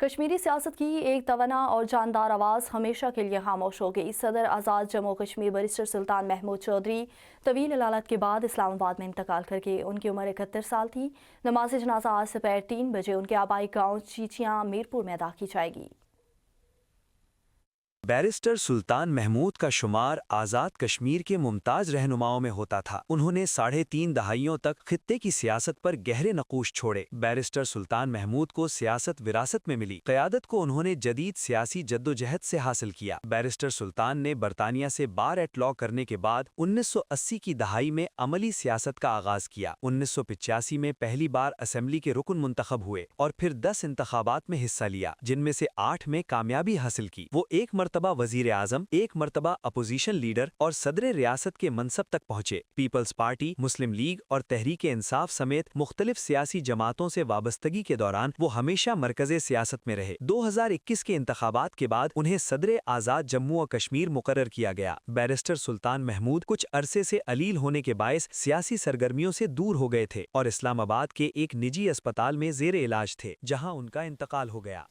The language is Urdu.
کشمیری سیاست کی ایک توانا اور جاندار آواز ہمیشہ کے لیے خاموش ہو گئی۔ صدر آزاد جموں کشمیر بیرسٹر سلطان محمود چودھری طویل علالت کے بعد اسلام آباد میں انتقال کر گئے۔ ان کی عمر 71 سال تھی۔ نماز جنازہ آج دوپہر 3 بجے ان کے آبائی گاؤں چیچیاں میرپور میں ادا کی جائے گی۔ بیرسٹر سلطان محمود کا شمار آزاد کشمیر کے ممتاز رہنماؤں میں ہوتا تھا۔ انہوں نے 3.5 دہائیوں تک خطے کی سیاست پر گہرے نقوش چھوڑے۔ بیرسٹر سلطان محمود کو سیاست وراثت میں ملی۔ قیادت کو انہوں نے جدید سیاسی جدوجہد سے حاصل کیا۔ بیرسٹر سلطان نے برطانیہ سے بار ایٹ لا کرنے کے بعد 1980 کی دہائی میں عملی سیاست کا آغاز کیا۔ 1985 میں پہلی بار اسمبلی کے رکن منتخب ہوئے اور پھر 10 انتخابات میں حصہ لیا، جن میں سے 8 میں کامیابی حاصل کی۔ وہ ایک مرتبہ وزیر اعظم، ایک مرتبہ اپوزیشن لیڈر اور صدر ریاست کے منصب تک پہنچے۔ پیپلز پارٹی، مسلم لیگ اور تحریک انصاف سمیت مختلف سیاسی جماعتوں سے وابستگی کے دوران وہ ہمیشہ مرکز سیاست میں رہے۔ 2021 کے انتخابات کے بعد انہیں صدر آزاد جموں و کشمیر مقرر کیا گیا۔ بیرسٹر سلطان محمود کچھ عرصے سے علیل ہونے کے باعث سیاسی سرگرمیوں سے دور ہو گئے تھے اور اسلام آباد کے ایک نجی اسپتال میں زیر علاج تھے، جہاں ان کا انتقال ہو گیا۔